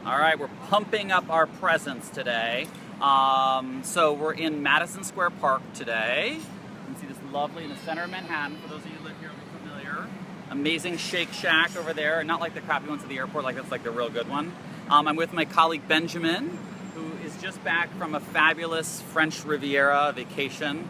All right, we're pumping up our presence today. So we're in Madison Square Park today. You can see this lovely in the center of Manhattan. For those of you who live here, will be familiar. Amazing Shake Shack over there. Not like the crappy ones at the airport, like that's like the real good one. I'm with my colleague Benjamin, who is just back from a fabulous French Riviera vacation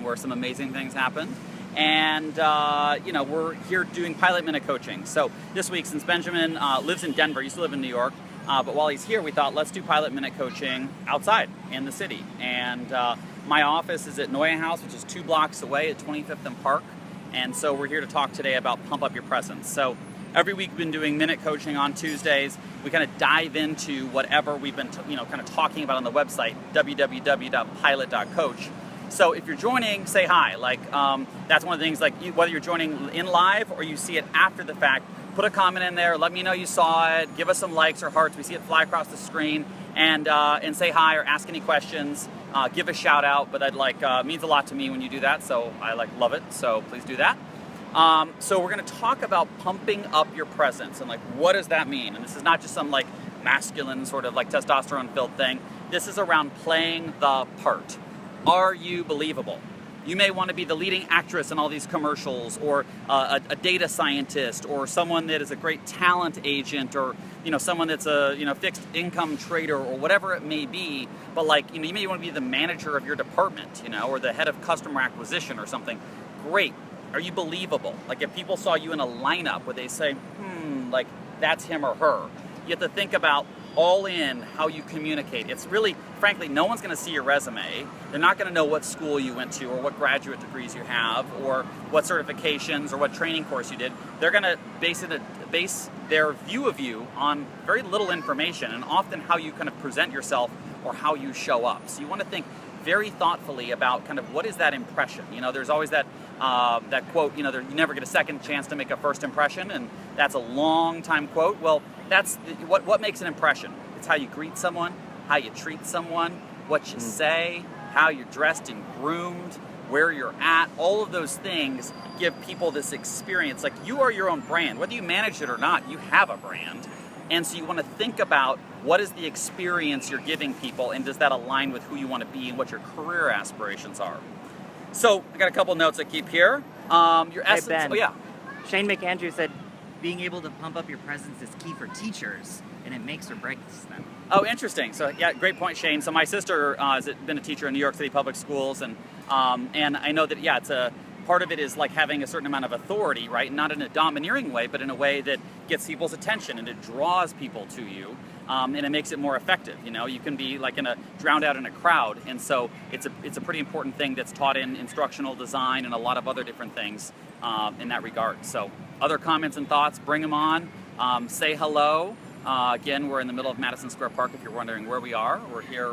where some amazing things happened. And we're here doing Pilot Minute coaching. So this week, since Benjamin lives in Denver, used to live in New York, but while he's here, we thought let's do Pilot Minute coaching outside in the city. And my office is at Noya House, which is 2 blocks away at 25th and Park. And so we're here to talk today about Pump Up Your Presence. So every week we've been doing minute coaching on Tuesdays. We kind of dive into whatever we've been kind of talking about on the website, www.pilot.coach. So if you're joining, say hi. That's one of the things, whether you're joining in live or you see it after the fact, put a comment in there, let me know you saw it, give us some likes or hearts, we see it fly across the screen, and say hi or ask any questions, give a shout out, but it means a lot to me when you do that, so I love it, so please do that. So we're going to talk about pumping up your presence, and what does that mean? And this is not just some masculine sort of testosterone filled thing. This is around playing the part. Are you believable? You may want to be the leading actress in all these commercials, or a data scientist, or someone that is a great talent agent, or someone that's a fixed income trader, or whatever it may be. But you may want to be the manager of your department, or the head of customer acquisition or something. Great. Are you believable? If people saw you in a lineup, would they say, that's him or her? You have to think about all in how you communicate. It's really, frankly, no one's going to see your resume. They're not going to know what school you went to or what graduate degrees you have or what certifications or what training course you did. They're going to base their view of you on very little information, and often how you kind of present yourself or how you show up. So you want to think very thoughtfully about kind of what is that impression. There's always that quote, you never get a second chance to make a first impression, and that's a long time quote. Well, that's what makes an impression. It's how you greet someone, how you treat someone, what you say, how you're dressed and groomed, where you're at. All of those things give people this experience. You are your own brand. Whether you manage it or not, you have a brand. And so you want to think about what is the experience you're giving people, and does that align with who you want to be and what your career aspirations are. So I got a couple notes I keep here. Your essence. Ben, oh yeah. Shane McAndrew said, being able to pump up your presence is key for teachers, and it makes or breaks them. Oh, interesting. So yeah, great point, Shane. So my sister has been a teacher in New York City public schools, and I know that it's a part of it is having a certain amount of authority, right? Not in a domineering way, but in a way that gets people's attention and it draws people to you, and it makes it more effective. You can be drowned out in a crowd, and so it's a pretty important thing that's taught in instructional design and a lot of other different things in that regard. So other comments and thoughts, bring them on. Say hello. Again, we're in the middle of Madison Square Park. If you're wondering where we are, we're here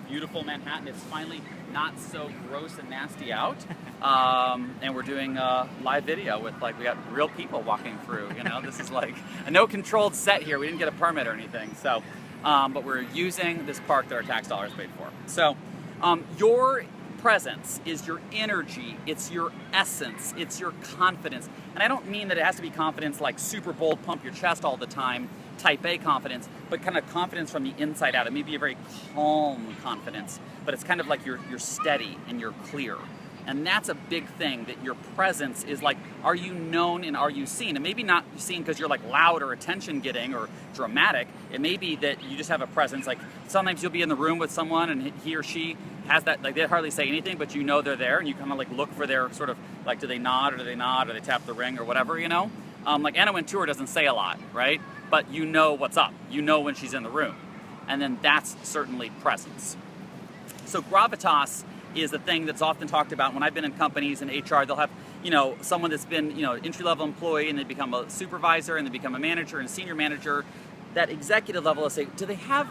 beautiful Manhattan. It's finally not so gross and nasty out, and we're doing live video with we got real people walking through. This is a no controlled set here. We didn't get a permit or anything, so but we're using this park that our tax dollars paid for. So your presence is your energy, it's your essence, it's your confidence. And I don't mean that it has to be confidence super bold, pump your chest all the time, type A confidence, but kind of confidence from the inside out. It may be a very calm confidence, but it's kind of you're steady and you're clear. And that's a big thing, that your presence is are you known and are you seen? And maybe not seen because you're loud or attention getting or dramatic. It may be that you just have a presence. Sometimes you'll be in the room with someone and he or she has that, they hardly say anything, but they're there, and you kind of look for their sort of do they nod or do they nod or they tap the ring or whatever, Anna Wintour doesn't say a lot, right? But you know what's up. You know when she's in the room. And then that's certainly presence. So gravitas is the thing that's often talked about. When I've been in companies in HR, they'll have, someone that's been, entry-level employee, and they become a supervisor, and they become a manager and a senior manager. That executive level, they'll say, do they have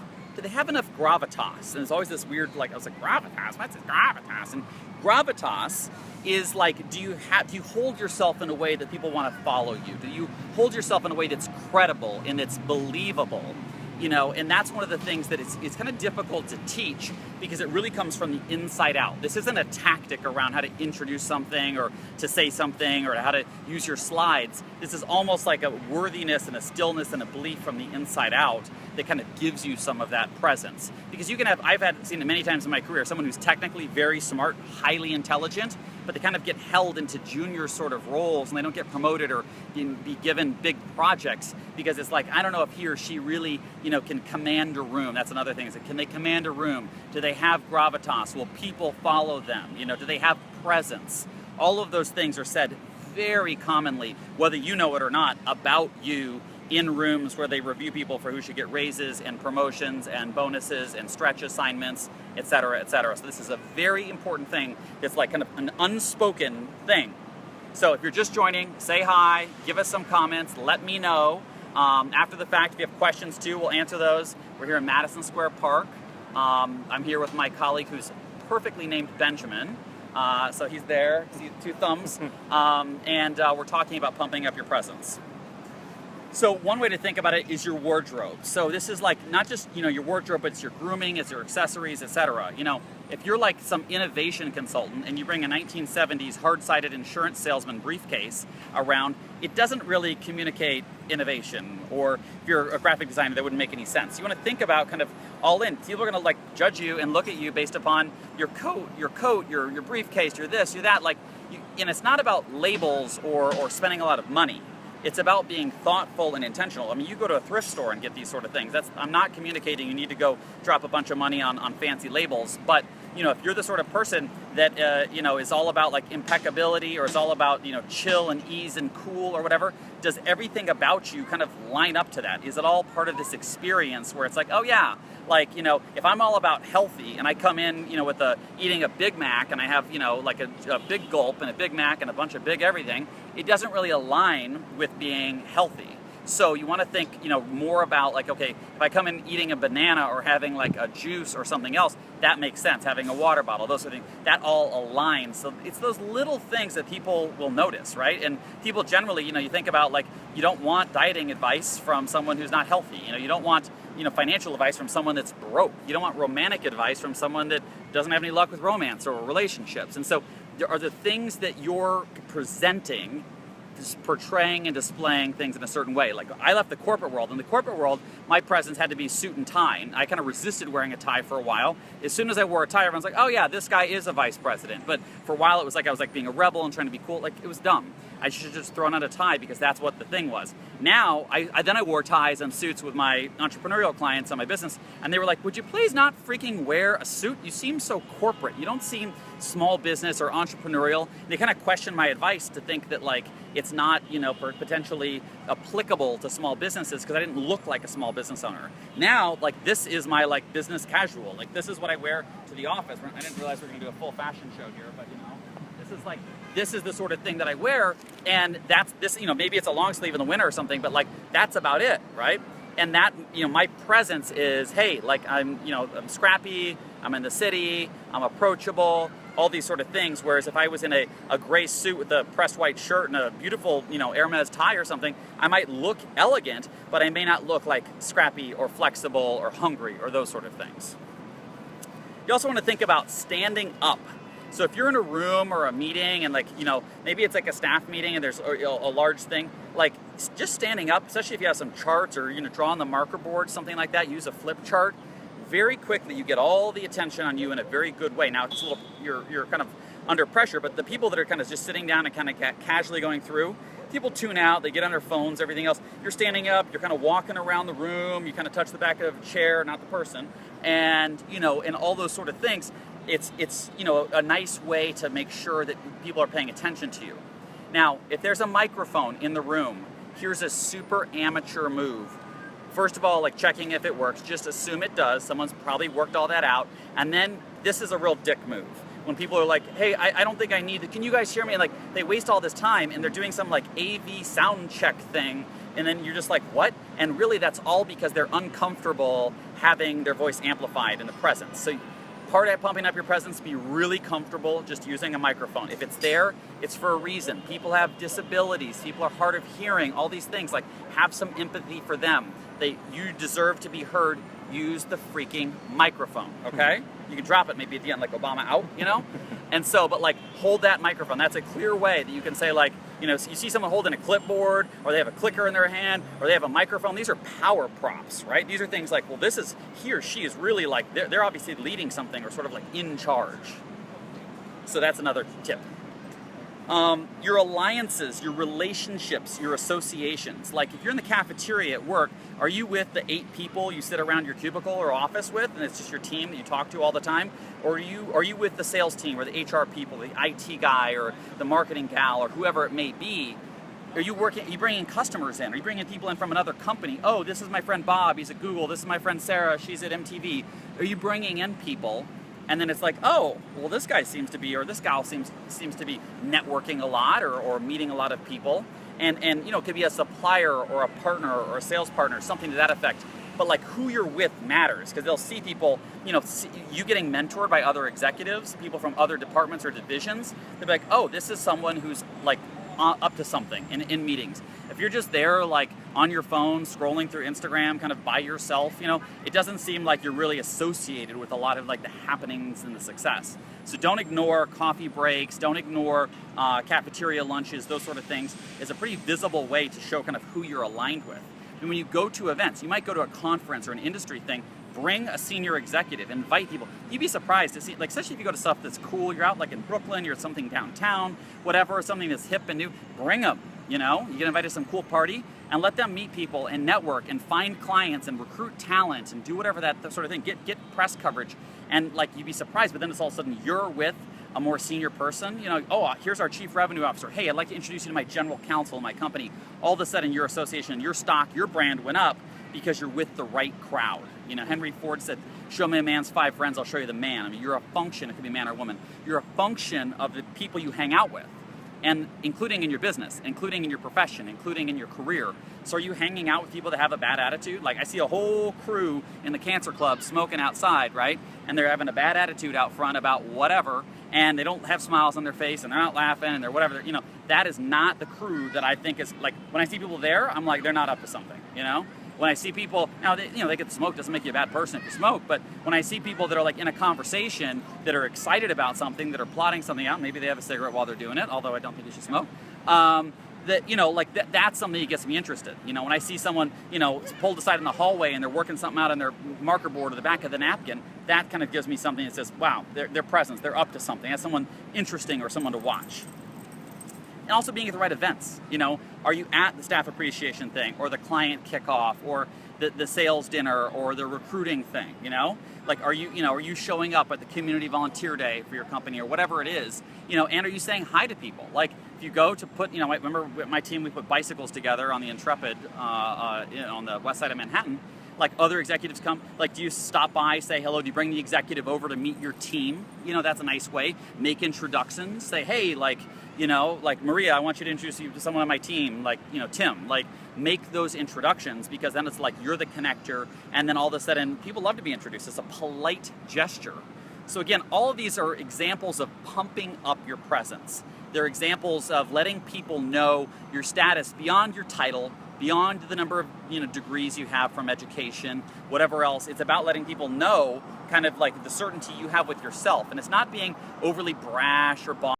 enough gravitas? And it's always this weird, I was gravitas? What's this gravitas? And gravitas is do you hold yourself in a way that people want to follow you? Do you hold yourself in a way that's credible and that's believable? And that's one of the things that it's kind of difficult to teach because it really comes from the inside out. This isn't a tactic around how to introduce something or to say something or how to use your slides. This is almost like a worthiness and a stillness and a belief from the inside out that kind of gives you some of that presence. Because you can have, seen it many times in my career, someone who's technically very smart, highly intelligent, but they kind of get held into junior sort of roles and they don't get promoted or be given big projects because it's like, I don't know if he or she really, can command a room. That's another thing. Is that, can they command a room? Do they have gravitas? Will people follow them? Do they have presence? All of those things are said very commonly, whether you know it or not, about you in rooms where they review people for who should get raises and promotions and bonuses and stretch assignments, et cetera, et cetera. So this is a very important thing. It's like kind of an unspoken thing. So if you're just joining, say hi, give us some comments, let me know. After the fact, if you have questions too, we'll answer those. We're here in Madison Square Park. I'm here with my colleague who's perfectly named Benjamin. So he's there, see 2 thumbs. And we're talking about pumping up your presence. So one way to think about it is your wardrobe. So this is like not just your wardrobe, but it's your grooming, it's your accessories, etc. If you're like some innovation consultant and you bring a 1970s hard-sided insurance salesman briefcase around, it doesn't really communicate innovation. Or if you're a graphic designer, that wouldn't make any sense. You want to think about kind of all in. People are going to like judge you and look at you based upon your coat, your briefcase, your this, your that. And it's not about labels or spending a lot of money. It's about being thoughtful and intentional. I mean, you go to a thrift store and get these sort of things. I'm not communicating you need to go drop a bunch of money on fancy labels, but if you're the sort of person that is all about like impeccability or is all about chill and ease and cool or whatever, does everything about you kind of line up to that? Is it all part of this experience where it's like, oh yeah, like if I'm all about healthy and I come in with eating a Big Mac and I have like a big gulp and a Big Mac and a bunch of big everything, it doesn't really align with being healthy. So you want to think, more about like, okay, if I come in eating a banana or having like a juice or something else, that makes sense. Having a water bottle, those sort of things, that all aligns. So it's those little things that people will notice, right? And people generally, you think about like, you don't want dieting advice from someone who's not healthy. You don't want, financial advice from someone that's broke. You don't want romantic advice from someone that doesn't have any luck with romance or relationships. And so there are the things that you're presenting, portraying and displaying things in a certain way. Like I left the corporate world. In the corporate world, my presence had to be suit and tie. And I kind of resisted wearing a tie for a while. As soon as I wore a tie, everyone's like, oh yeah, this guy is a vice president. But for a while, it was like I was like being a rebel and trying to be cool. Like it was dumb. I should have just thrown out a tie because that's what the thing was. Now, I wore ties and suits with my entrepreneurial clients on my business, and they were like, would you please not freaking wear a suit? You seem so corporate. You don't seem small business or entrepreneurial. They kind of questioned my advice to think that like it's not, potentially applicable to small businesses because I didn't look like a small business owner. Now, like this is my like business casual. Like this is what I wear to the office. I didn't realize we were going to do a full fashion show here, but this is the sort of thing that I wear, and that's this, maybe it's a long sleeve in the winter or something, but like that's about it, right? And that, my presence is, hey, like I'm scrappy, I'm in the city, I'm approachable, all these sort of things. Whereas if I was in a gray suit with a pressed white shirt and a beautiful, Hermes tie or something, I might look elegant, but I may not look like scrappy or flexible or hungry or those sort of things. You also want to think about standing up. So if you're in a room or a meeting and like, maybe it's like a staff meeting and there's a large thing, like just standing up, especially if you have some charts or, draw on the marker board, something like that, use a flip chart, very quickly you get all the attention on you in a very good way. Now it's a little, you're kind of under pressure, but the people that are kind of just sitting down and kind of casually going through, people tune out, they get on their phones, everything else. You're standing up, you're kind of walking around the room, you kind of touch the back of a chair, not the person, and, and all those sort of things. It's a nice way to make sure that people are paying attention to you. Now, if there's a microphone in the room, here's a super amateur move. First of all, like checking if it works, just assume it does. Someone's probably worked all that out. And then this is a real dick move. When people are like, hey, I don't think I need it. Can you guys hear me? And like they waste all this time and they're doing some like AV sound check thing. And then you're just like, what? And really that's all because they're uncomfortable having their voice amplified in the presence. So part of pumping up your presence, be really comfortable just using a microphone. If it's there, it's for a reason. People have disabilities, people are hard of hearing, all these things. Like, have some empathy for them. You deserve to be heard. Use the freaking microphone, okay? You can drop it maybe at the end, like Obama out, you know? And so, but like, hold that microphone. That's a clear way that you can say, like, you know, you see someone holding a clipboard, or they have a clicker in their hand, or they have a microphone. These are power props, right? These are things like, well, this is, he or she is really like, they're obviously leading something, or sort of like in charge. So that's another tip. Your alliances, your relationships, your associations. Like, if you're in the cafeteria at work, are you with the 8 people you sit around your cubicle or office with, and it's just your team that you talk to all the time? Or are you with the sales team, or the HR people, the IT guy, or the marketing gal, or whoever it may be? Are you bringing customers in? Are you bringing people in from another company? Oh, this is my friend Bob, he's at Google. This is my friend Sarah, she's at MTV. Are you bringing in people? And then it's like, oh, well, this guy seems to be, or this gal seems to be networking a lot, or meeting a lot of people. And you know, it could be a supplier or a partner or a sales partner, something to that effect. But like, who you're with matters, because they'll see people, you know, you getting mentored by other executives, people from other departments or divisions. They'll be like, oh, this is someone who's like up to something in meetings. If you're just there, like, on your phone, scrolling through Instagram, kind of by yourself, you know, it doesn't seem like you're really associated with a lot of like the happenings and the success. So don't ignore coffee breaks, don't ignore cafeteria lunches, those sort of things. Is a pretty visible way to show kind of who you're aligned with. And when you go to events, you might go to a conference or an industry thing, bring a senior executive, invite people. You'd be surprised to see, like, especially if you go to stuff that's cool, you're out like in Brooklyn, you're at something downtown, whatever, something that's hip and new, bring them, you know? You get invited to some cool party, and let them meet people and network and find clients and recruit talent and do whatever that sort of thing. Get press coverage, and like, you'd be surprised, but then it's all of a sudden you're with a more senior person, you know, oh, here's our chief revenue officer. Hey, I'd like to introduce you to my general counsel in my company. All of a sudden, your association, your stock, your brand went up because you're with the right crowd. You know, Henry Ford said, show me a man's 5 friends, I'll show you the man. I mean, you're a function, it could be man or woman. You're a function of the people you hang out with, and including in your business, including in your profession, including in your career. So are you hanging out with people that have a bad attitude? Like, I see a whole crew in the Cancer Club smoking outside, right? And they're having a bad attitude out front about whatever, and they don't have smiles on their face, and they're not laughing, and they're whatever. You know, that is not the crew that I think is, like, when I see people there, I'm like, they're not up to something, you know? When I see people, now, they get smoke, doesn't make you a bad person if you smoke, but when I see people that are like in a conversation, that are excited about something, that are plotting something out, maybe they have a cigarette while they're doing it, although I don't think you should smoke, that, you know, like, that's something that gets me interested. You know, when I see someone, you know, pulled aside in the hallway and they're working something out on their marker board or the back of the napkin, that kind of gives me something that says, wow, their presence, they're up to something. That's someone interesting or someone to watch. And also being at the right events. You know, are you at the staff appreciation thing, or the client kickoff, or the sales dinner, or the recruiting thing, you know? Like, are you showing up at the community volunteer day for your company, or whatever it is, you know, and are you saying hi to people? Like, if you go to put, you know, I remember with my team, we put bicycles together on the Intrepid on the west side of Manhattan. Like, other executives come, like, do you stop by, say hello, do you bring the executive over to meet your team? You know, that's a nice way. Make introductions, say, hey, like, you know, like, Maria, I want you to introduce you to someone on my team, like, you know, Tim. Like, make those introductions, because then it's like you're the connector, and then all of a sudden, people love to be introduced. It's a polite gesture. So again, all of these are examples of pumping up your presence. They're examples of letting people know your status beyond your title, beyond the number of, you know, degrees you have from education, whatever else. It's about letting people know kind of like the certainty you have with yourself. And it's not being overly brash or bossy.